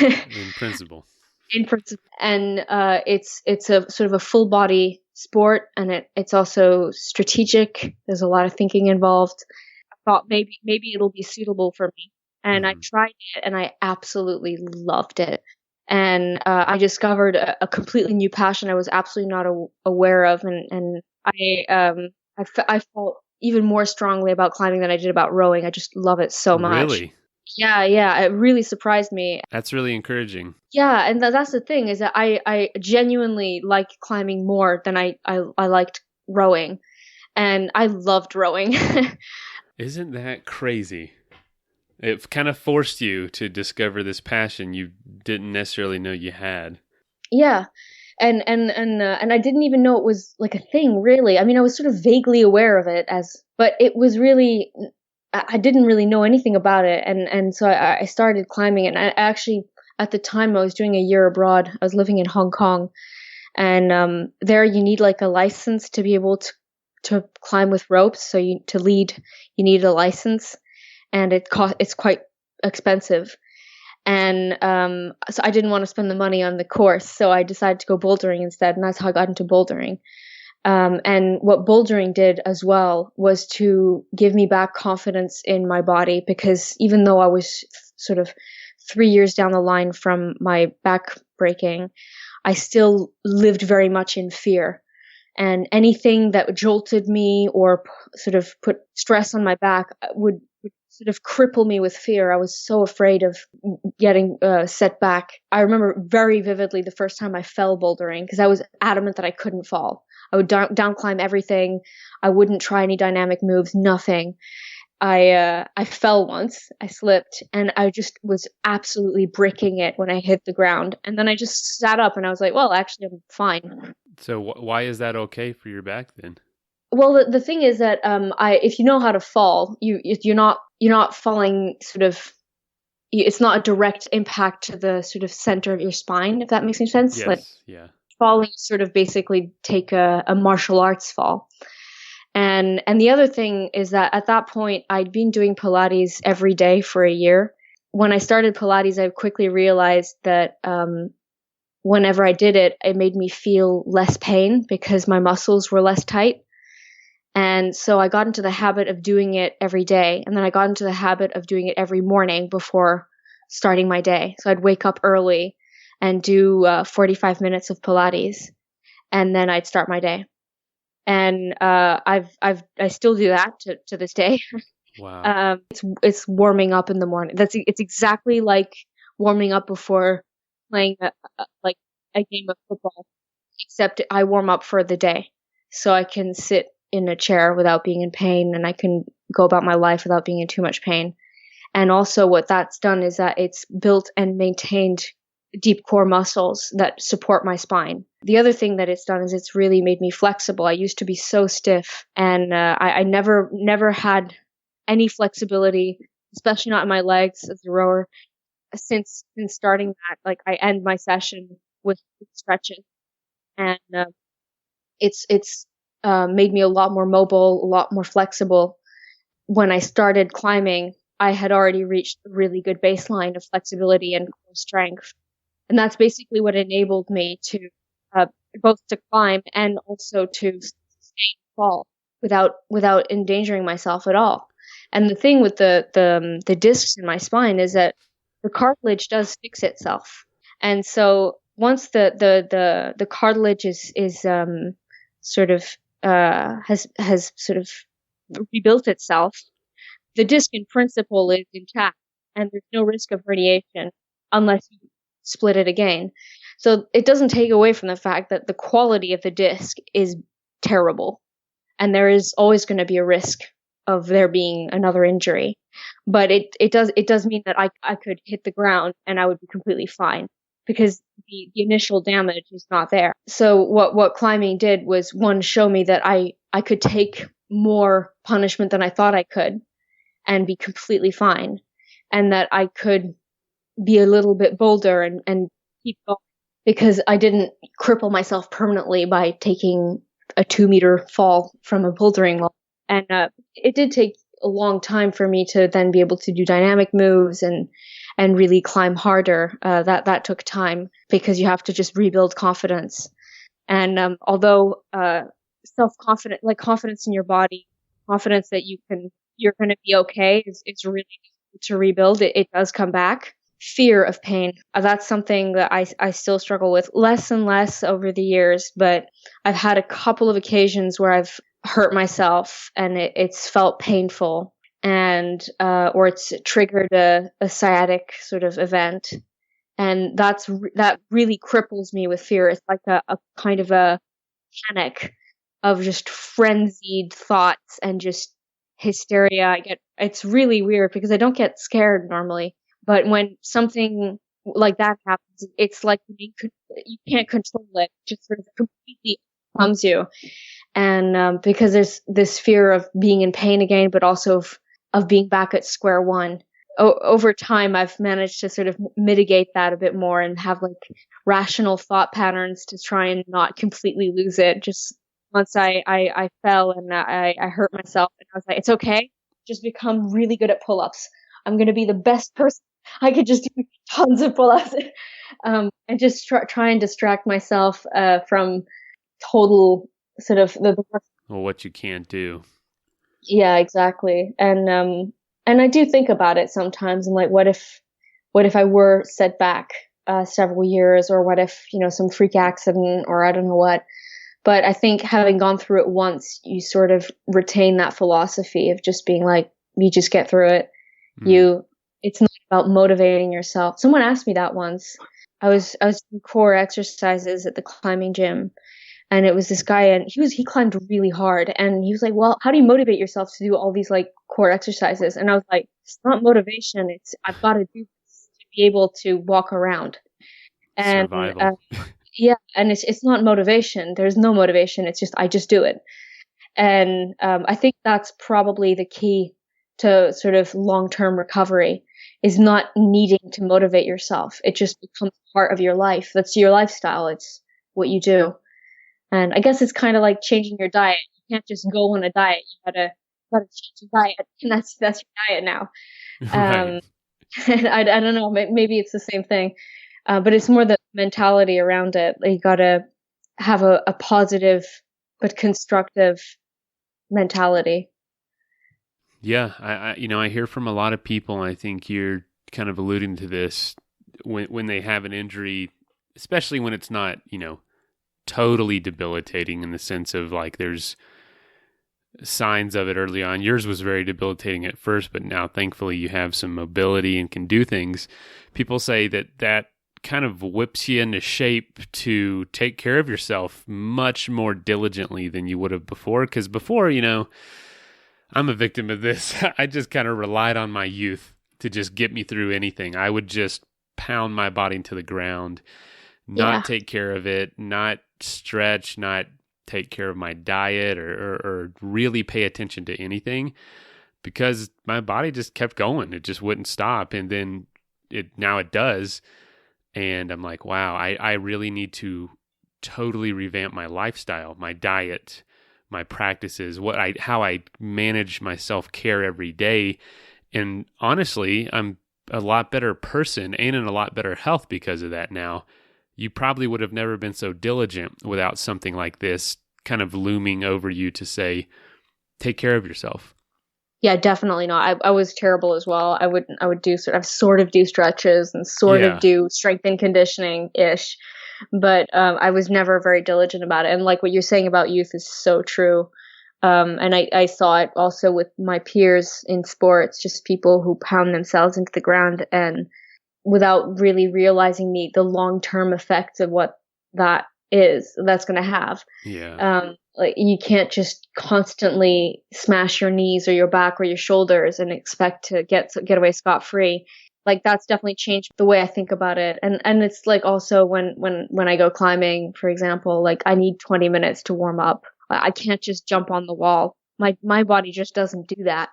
In principle. In principle. And it's a sort of a full body sport, and it's also strategic. There's a lot of thinking involved. I thought maybe it'll be suitable for me. And I tried it, and I absolutely loved it. And I discovered a completely new passion I was absolutely not aware of, and I felt even more strongly about climbing than I did about rowing. I just love it so much. Really? Yeah, it really surprised me. That's really encouraging. Yeah, and that's the thing, is that I genuinely like climbing more than I liked rowing, and I loved rowing. Isn't that crazy? It kind of forced you to discover this passion you didn't necessarily know you had. Yeah. And I didn't even know it was like a thing, really. I mean, I was sort of vaguely aware of it but it was really, I didn't really know anything about it. And so I started climbing, and I actually, at the time, I was doing a year abroad. I was living in Hong Kong, and there you need like a license to be able to climb with ropes. So to lead, you need a license, and it's quite expensive. And so I didn't want to spend the money on the course, so I decided to go bouldering instead, and that's how I got into bouldering. And what bouldering did as well was to give me back confidence in my body, because even though I was sort of 3 years down the line from my back breaking, I still lived very much in fear. And anything that jolted me or sort of put stress on my back would sort of cripple me with fear. I was so afraid of getting set back. I remember very vividly the first time I fell bouldering, because I was adamant that I couldn't fall. I would down climb everything. I wouldn't try any dynamic moves, nothing. I fell once. I slipped, and I just was absolutely bricking it when I hit the ground. And then I just sat up, and I was like, well, actually, I'm fine. So why is that okay for your back then? Well, the thing is that if you know how to fall, you're not falling sort of it's not a direct impact to the sort of center of your spine, if that makes any sense. Yes. Like Yeah. falling, sort of basically take a martial arts fall. And the other thing is that at that point, I'd been doing Pilates every day for a year. When I started Pilates, I quickly realized that whenever I did it, it made me feel less pain because my muscles were less tight. And so I got into the habit of doing it every day. And then I got into the habit of doing it every morning before starting my day. So I'd wake up early and do 45 minutes of Pilates, and then I'd start my day. And I still do that to this day. Wow. It's warming up in the morning. It's exactly like warming up before playing like a game of football, except I warm up for the day, so I can sit in a chair without being in pain, and I can go about my life without being in too much pain. And also, what that's done is that it's built and maintained deep core muscles that support my spine. The other thing that it's done is it's really made me flexible. I used to be so stiff, and I never had any flexibility, especially not in my legs as a rower. Since starting that, like I end my session with stretches, and it's made me a lot more mobile, a lot more flexible. When I started climbing, I had already reached a really good baseline of flexibility and core strength. And that's basically what enabled me to both to climb and also to sustain fall without endangering myself at all. And the thing with the discs in my spine is that the cartilage does fix itself. And so once the cartilage is sort of has sort of rebuilt itself, the disc in principle is intact, and there's no risk of herniation unless you split it again. So it doesn't take away from the fact that the quality of the disc is terrible, and there is always going to be a risk of there being another injury. But it does mean that I could hit the ground and I would be completely fine because the initial damage is not there. So what climbing did was, one, show me that I could take more punishment than I thought I could and be completely fine, and that I could be a little bit bolder and keep going, because I didn't cripple myself permanently by taking a 2-meter fall from a bouldering wall. And it did take a long time for me to then be able to do dynamic moves and really climb harder. That took time because you have to just rebuild confidence. And although self-confidence, like confidence in your body, confidence that you're going to be okay is really difficult to rebuild. It does come back. Fear of pain. That's something that I still struggle with less and less over the years, but I've had a couple of occasions where I've hurt myself and it's felt painful, and or it's triggered a sciatic sort of event, and that really cripples me with fear. It's like a kind of a panic of just frenzied thoughts and just hysteria. It's really weird because I don't get scared normally, but when something like that happens, it's like you can't control it. It just sort of completely comes you. And because there's this fear of being in pain again, but also of being back at square one. Over time, I've managed to sort of mitigate that a bit more and have like rational thought patterns to try and not completely lose it. Just once I fell and I hurt myself, and I was like, it's okay. Just become really good at pull-ups. I'm going to be the best person. I could just do tons of pull-ups and just try and distract myself from total sort of well, what you can't do. Yeah, exactly. And I do think about it sometimes. I'm like, what if I were set back several years, or what if, some freak accident, or I don't know what. But I think having gone through it once, you sort of retain that philosophy of just being like, you just get through it. It's not about motivating yourself. Someone asked me that once. I was doing core exercises at the climbing gym, and it was this guy, and he climbed really hard, and he was like, well, how do you motivate yourself to do all these like core exercises? And I was like, it's not motivation. It's I've got to do this to be able to walk around. And survival. Yeah, and it's not motivation. There's no motivation. It's just I just do it. And I think that's probably the key to sort of long-term recovery is not needing to motivate yourself. It just becomes part of your life. That's your lifestyle. It's what you do. And I guess it's kind of like changing your diet. You can't just go on a diet. You gotta change your diet, and that's your diet now. Right. And I don't know. Maybe it's the same thing, but it's more the mentality around it. Like, you gotta have a positive but constructive mentality. Yeah, I hear from a lot of people, and I think you're kind of alluding to this when they have an injury, especially when it's not, totally debilitating in the sense of like there's signs of it early on. Yours was very debilitating at first, but now thankfully you have some mobility and can do things. People say that kind of whips you into shape to take care of yourself much more diligently than you would have before. Because before, I'm a victim of this. I just kind of relied on my youth to just get me through anything. I would just pound my body into the ground, not take care of it, not stretch, not take care of my diet or really pay attention to anything, because my body just kept going. It just wouldn't stop. And then now it does. And I'm like, wow, I really need to totally revamp my lifestyle, my diet, my practices, how I manage my self-care every day. And honestly, I'm a lot better person and in a lot better health because of that now. You probably would have never been so diligent without something like this kind of looming over you to say, take care of yourself. Yeah, definitely not. I was terrible as well. I would do sort of do stretches and sort of do strength and conditioning ish, but I was never very diligent about it. And like what you're saying about youth is so true. And I saw it also with my peers in sports, just people who pound themselves into the ground and without really realizing the long-term effects of what that's going to have. Yeah. Like, you can't just constantly smash your knees or your back or your shoulders and expect to get away scot-free. Like, that's definitely changed the way I think about it. And it's like also when I go climbing, for example, like I need 20 minutes to warm up. I can't just jump on the wall. My body just doesn't do that.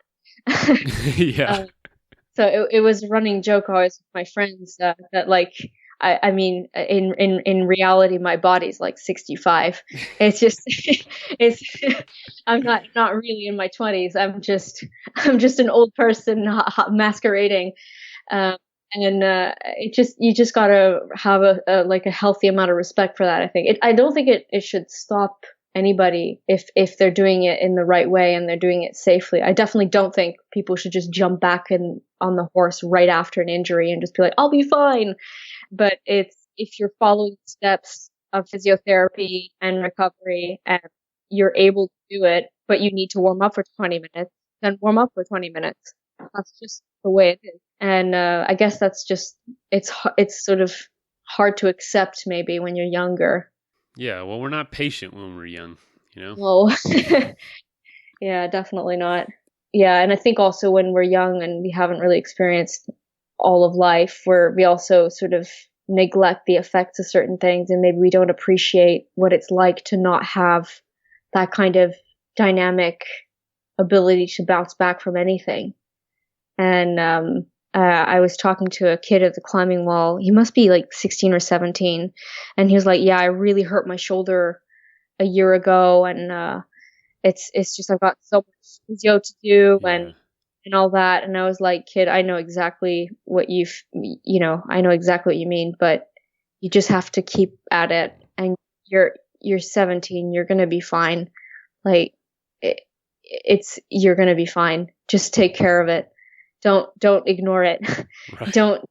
Yeah. So it was a running joke always with my friends that like, I mean, in reality, my body's like 65. It's just, I'm not really in my 20s. I'm just an old person masquerading. You just gotta have a healthy amount of respect for that. I think I don't think it should stop anybody if they're doing it in the right way and they're doing it safely. I definitely don't think people should just jump back on the horse right after an injury and just be like, I'll be fine. But if you're following the steps of physiotherapy and recovery and you're able to do it, but you need to warm up for 20 minutes, then warm up for 20 minutes. That's just the way it is. And I guess that's just, it's sort of hard to accept maybe when you're younger. Yeah, well, we're not patient when we're young, No. Yeah, definitely not. Yeah, and I think also when we're young and we haven't really experienced all of life, we also sort of neglect the effects of certain things, and maybe we don't appreciate what it's like to not have that kind of dynamic ability to bounce back from anything. And I was talking to a kid at the climbing wall. He must be like 16 or 17. And he was like, yeah, I really hurt my shoulder a year ago. And it's just, I've got so much physio to do and all that. And I was like, kid, I know exactly what I know exactly what you mean, but you just have to keep at it. And you're 17. You're going to be fine. Like you're going to be fine. Just take care of it. Don't ignore it. Right.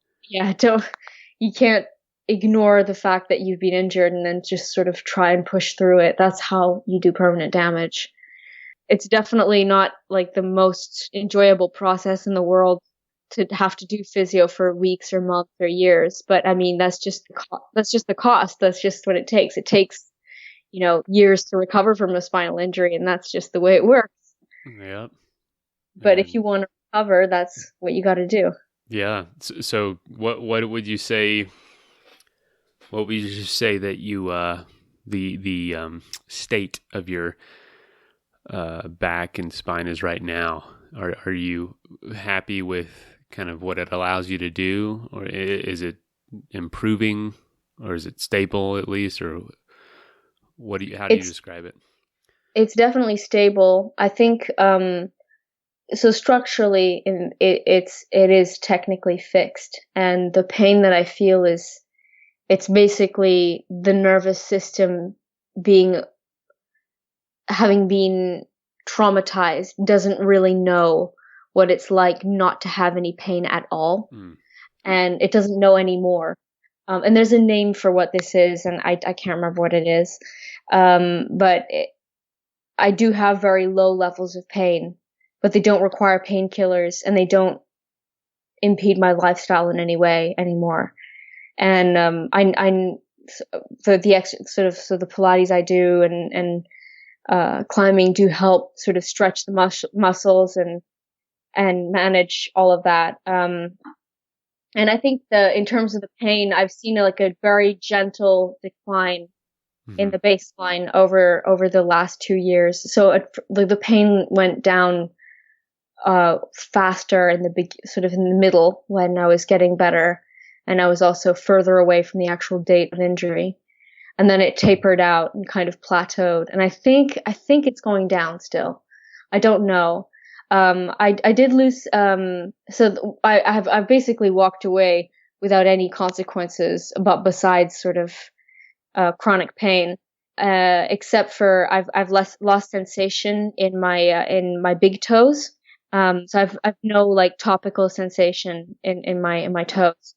You can't ignore the fact that you've been injured and then just sort of try and push through it. That's how you do permanent damage. It's definitely not like the most enjoyable process in the world to have to do physio for weeks or months or years. But I mean, that's just the cost. That's just what it takes. It takes, years to recover from a spinal injury, and that's just the way it works. Yeah. But if you want to recover, that's what you got to do. Yeah. So what would you say? What would you say that you the state of your back and spine is right now? Are you happy with kind of what it allows you to do, or is it improving, or is it stable at least, or how do you describe it? It's definitely stable. I think so structurally it is technically fixed, and the pain that I feel it's basically the nervous system having been traumatized, doesn't really know what it's like not to have any pain at all. And it doesn't know anymore. And there's a name for what this is, and I can't remember what it is. But I do have very low levels of pain, but they don't require painkillers, and they don't impede my lifestyle in any way anymore. And the Pilates I do and climbing do help sort of stretch the muscles and manage all of that. And I think in terms of the pain, I've seen a very gentle decline in the baseline over the last 2 years. So the pain went down faster in the middle when I was getting better, and I was also further away from the actual date of injury. And then it tapered out and kind of plateaued. And I think it's going down still. I don't know. I did lose. So I've basically walked away without any consequences, but besides sort of chronic pain, except for I've lost sensation in my big toes. So I've no topical sensation in my toes,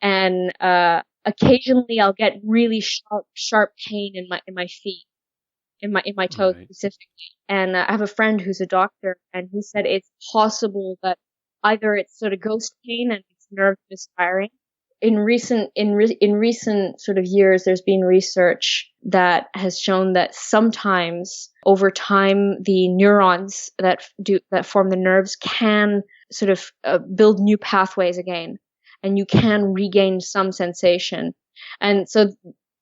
and occasionally I'll get really sharp pain in my feet, in my toes specifically. And I have a friend who's a doctor, and he said it's possible that either it's sort of ghost pain and it's nerve misfiring. In recent sort of years, there's been research that has shown that sometimes over time the neurons that form the nerves can sort of build new pathways again, and you can regain some sensation. And so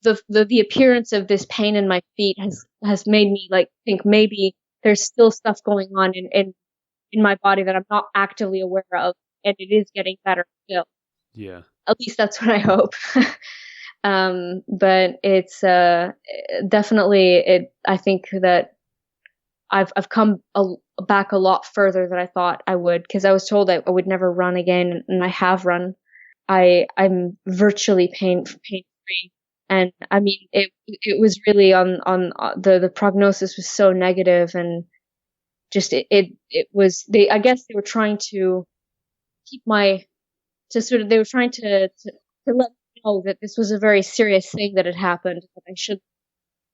the appearance of this pain in my feet has made me think maybe there's still stuff going on in my body that I'm not actively aware of, and it is getting better still. Yeah. At least that's what I hope. But it's definitely I think that I've come back a lot further than I thought I would, because I was told I would never run again, and I have run. I'm virtually pain free, and I mean it was really on the prognosis was so negative, and just it was I guess they were trying to keep they were trying to let me know that this was a very serious thing that had happened, that I should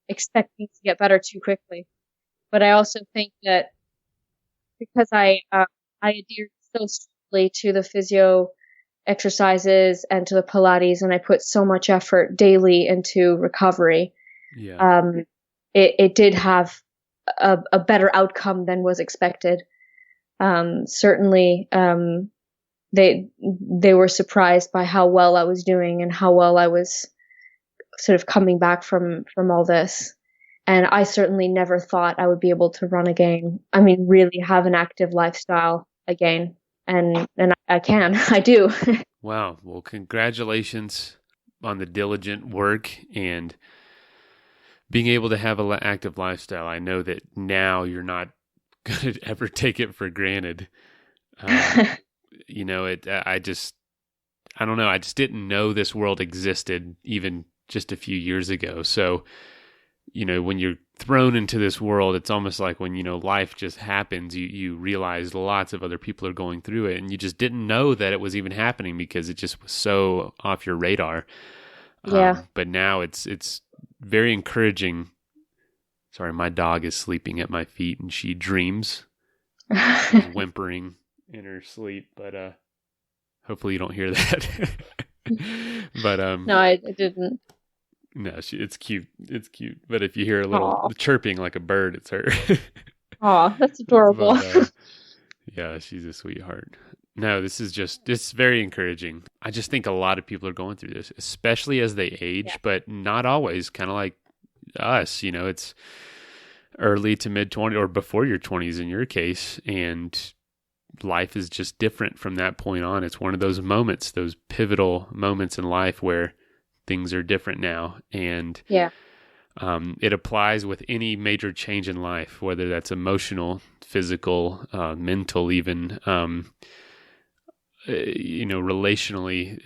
expect things to get better too quickly. But I also think that because I adhered so strictly to the physio exercises and to the Pilates, and I put so much effort daily into recovery, it did have a better outcome than was expected. Certainly, they were surprised by how well I was doing and how well I was sort of coming back from all this. And I certainly never thought I would be able to run again. I mean, really have an active lifestyle again. And I can. I do. Wow. Well, congratulations on the diligent work and being able to have an active lifestyle. I know that now you're not going to ever take it for granted. I don't know. I just didn't know this world existed even just a few years ago. So, when you're thrown into this world, it's almost like when, life just happens, you realize lots of other people are going through it, and you just didn't know that it was even happening because it just was so off your radar. Yeah. But now it's very encouraging. Sorry, my dog is sleeping at my feet and she dreams. She's whimpering in her sleep, but hopefully you don't hear that. But no, I didn't. No, it's cute. It's cute. But if you hear a little chirping like a bird, it's her. Aw, that's adorable. But, yeah, she's a sweetheart. No, it's very encouraging. I just think a lot of people are going through this, especially as they age, but not always, kind of like us. It's early to mid 20s or before your 20s in your case. And life is just different from that point on. It's one of those moments, those pivotal moments in life where things are different now. And it applies with any major change in life, whether that's emotional, physical, mental, even, relationally,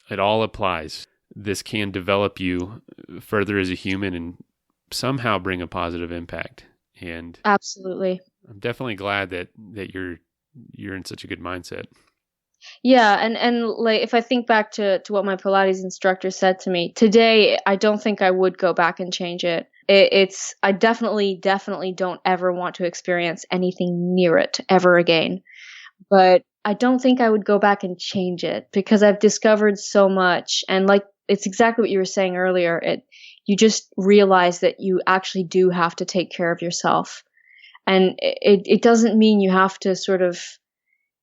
it all applies. This can develop you further as a human and somehow bring a positive impact. And absolutely, I'm definitely glad that you're in such a good mindset. Yeah, and like if I think back to what my Pilates instructor said to me today, I don't think I would go back and change it. I definitely don't ever want to experience anything near it ever again. But I don't think I would go back and change it because I've discovered so much. And like it's exactly what you were saying earlier. You just realize that you actually do have to take care of yourself. And it doesn't mean you have to sort of,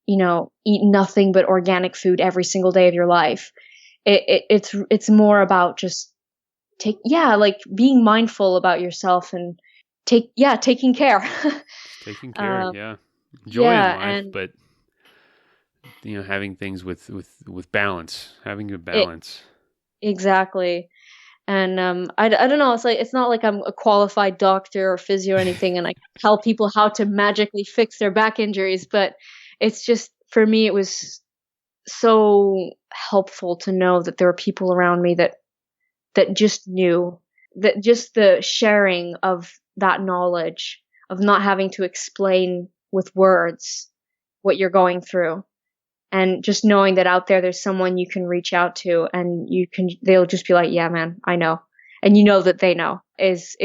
eat nothing but organic food every single day of your life. It's more about just being mindful about yourself and taking care. Taking care, enjoying life, but having things with balance, having a balance. Exactly. And I don't know. It's not like I'm a qualified doctor or physio or anything, and I tell people how to magically fix their back injuries. But it's just for me, it was so helpful to know that there were people around me that just knew, that just the sharing of that knowledge of not having to explain with words what you're going through. And just knowing that out there's someone you can reach out to and they'll just be like, yeah, man, I know. And that they know that's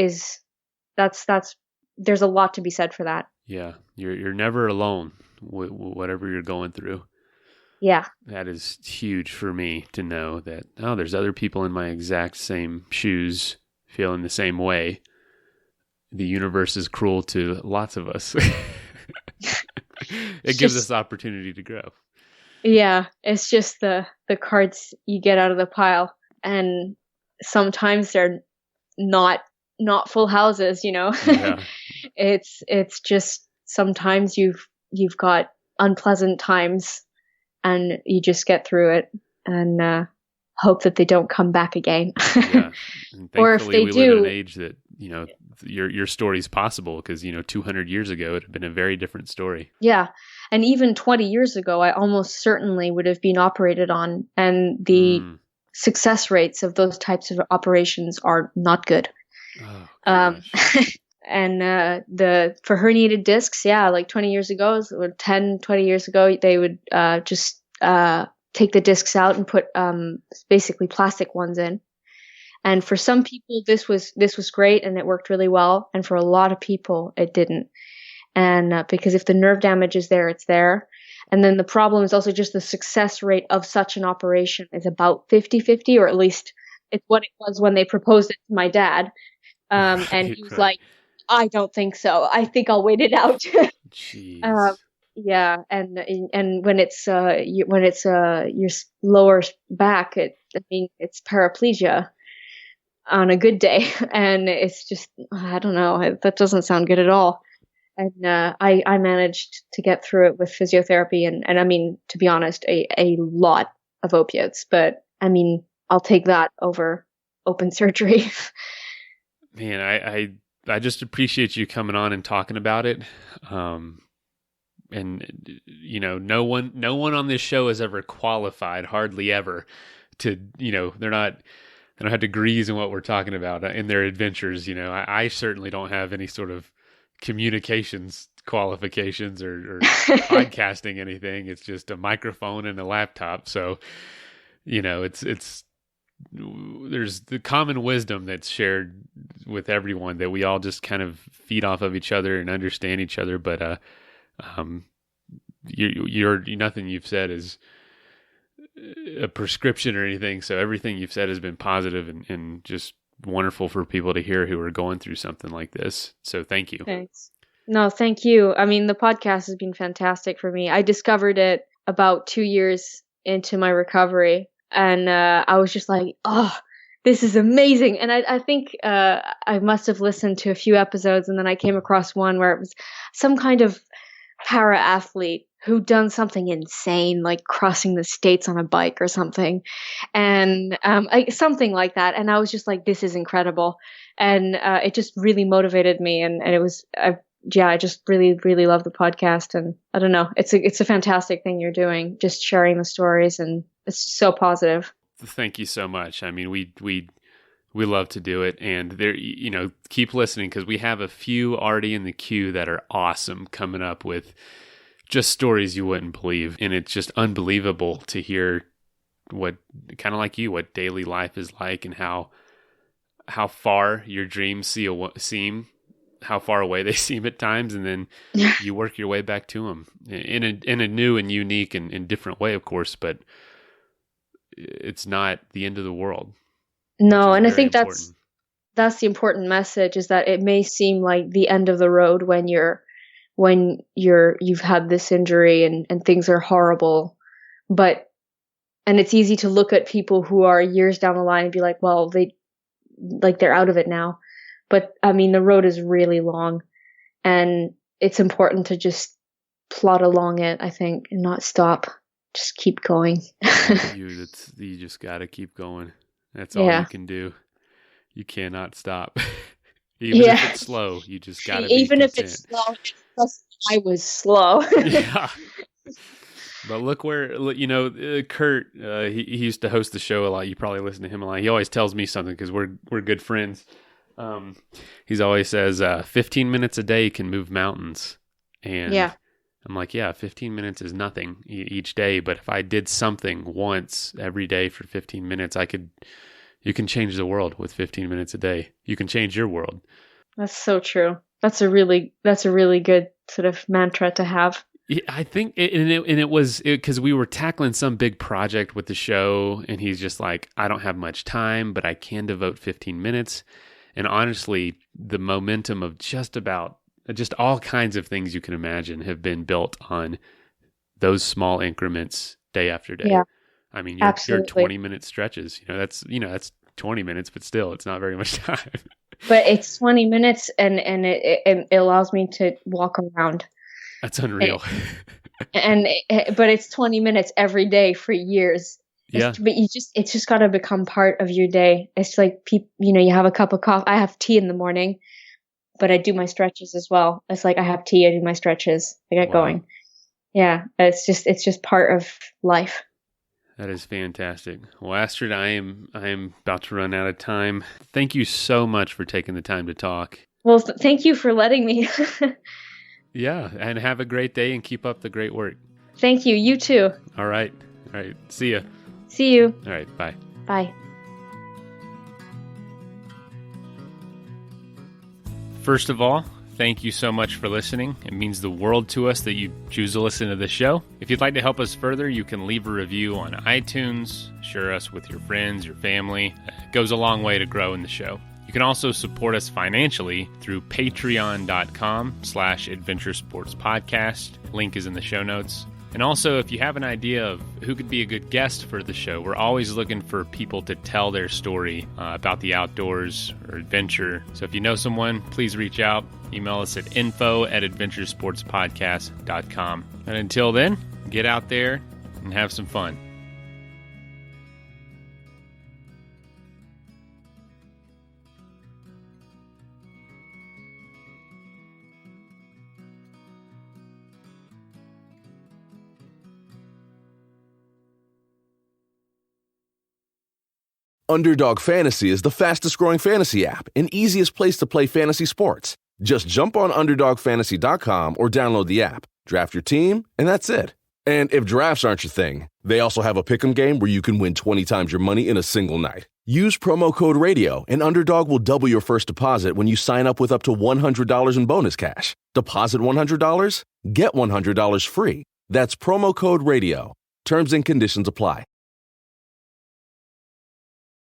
there's a lot to be said for that. Yeah. You're never alone whatever you're going through. Yeah. That is huge for me to know that, there's other people in my exact same shoes feeling the same way. The universe is cruel to lots of us. It gives us opportunity to grow. Yeah, it's just the cards you get out of the pile, and sometimes they're not full houses, Yeah. It's just sometimes you've got unpleasant times, and you just get through it and hope that they don't come back again. Yeah, and or if they we do, live in an age that your story's possible because 200 years ago it would have been a very different story. Yeah. And even 20 years ago, I almost certainly would have been operated on. And the success rates of those types of operations are not good. Oh, and for herniated discs, like 20 years ago, or 10, 20 years ago, they would just take the discs out and put basically plastic ones in. And for some people, this was great and it worked really well. And for a lot of people, it didn't. And because if the nerve damage is there, it's there. And then the problem is also just the success rate of such an operation is about 50-50, or at least it's what it was when they proposed it to my dad. And he was like, I don't think so. I think I'll wait it out. Jeez. Yeah. And when it's your lower back, it's paraplegia on a good day. And it's just, I don't know, that doesn't sound good at all. And I managed to get through it with physiotherapy and I mean, to be honest, a lot of opiates. But I mean, I'll take that over open surgery. Man, I just appreciate you coming on and talking about it. And no one on this show has ever qualified, hardly ever, to they don't have degrees in what we're talking about in their adventures. I certainly don't have any sort of communications qualifications or podcasting anything. It's just a microphone and a laptop. So, it's there's the common wisdom that's shared with everyone that we all just kind of feed off of each other and understand each other. But, nothing you've said is a prescription or anything. So everything you've said has been positive and just wonderful for people to hear who are going through something like this. So thank you. Thanks. No, thank you. I mean, the podcast has been fantastic for me. I discovered it about 2 years into my recovery, and I was just like, oh, this is amazing. And I think I must have listened to a few episodes, and then I came across one where it was some kind of para athlete who done something insane, like crossing the states on a bike or something, and something like that. And I was just like, this is incredible, and it just really motivated me. And it was, I just really, really love the podcast. And I don't know, it's a fantastic thing you're doing, just sharing the stories, and it's so positive. Thank you so much. I mean, we love to do it, and there, keep listening, because we have a few already in the queue that are awesome, coming up with just stories you wouldn't believe. And it's just unbelievable to hear what, kind of like you, what daily life is like, and how far your dreams seem, how far away they seem at times, and then you work your way back to them in a new and unique and different way, of course, but it's not the end of the world. No, and I think important. that's the important message, is that it may seem like the end of the road when you've had this injury and things are horrible, and it's easy to look at people who are years down the line and be like, well, they're out of it now. But I mean, the road is really long, and it's important to just plod along it, I think, and not stop. Just keep going. You just got to keep going. That's all you can do. You cannot stop. Even if it's slow, you just got to be Even content. if it's slow, I was slow. Yeah. But look where, Kurt, he used to host the show a lot. You probably listen to him a lot. He always tells me something, because we're good friends. He's always says, 15 minutes a day can move mountains. And I'm like, 15 minutes is nothing each day. But if I did something once every day for 15 minutes, you can change the world with 15 minutes a day. You can change your world. That's so true. That's a really good sort of mantra to have. Yeah, I think, it was because we were tackling some big project with the show, and he's just like, I don't have much time, but I can devote 15 minutes. And honestly, the momentum of just all kinds of things you can imagine have been built on those small increments day after day. Yeah. I mean, your 20-minute stretches, that's 20 minutes, but still, it's not very much time. But it's 20 minutes, and it allows me to walk around. That's unreal. But it's 20 minutes every day for years. Yeah. But it's just got to become part of your day. It's like, you have a cup of coffee. I have tea in the morning, but I do my stretches as well. It's like I have tea, I do my stretches, I get going. Yeah. It's just part of life. That is fantastic. Well, Astrid, I am about to run out of time. Thank you so much for taking the time to talk. Well, thank you for letting me. Yeah, and have a great day and keep up the great work. Thank you. You too. All right. See ya. See you. All right. Bye. Bye. First of all, thank you so much for listening. It means the world to us that you choose to listen to the show. If you'd like to help us further, you can leave a review on iTunes, share us with your friends, your family. It goes a long way to growing the show. You can also support us financially through patreon.com/adventuresportspodcast. Link is in the show notes. And also, if you have an idea of who could be a good guest for the show, we're always looking for people to tell their story about the outdoors or adventure. So if you know someone, please reach out. Email us at info@adventuresportspodcast.com. And until then, get out there and have some fun. Underdog Fantasy is the fastest-growing fantasy app and easiest place to play fantasy sports. Just jump on UnderdogFantasy.com or download the app, draft your team, and that's it. And if drafts aren't your thing, they also have a pick'em game where you can win 20 times your money in a single night. Use promo code RADIO, and Underdog will double your first deposit when you sign up with up to $100 in bonus cash. Deposit $100, get $100 free. That's promo code RADIO. Terms and conditions apply.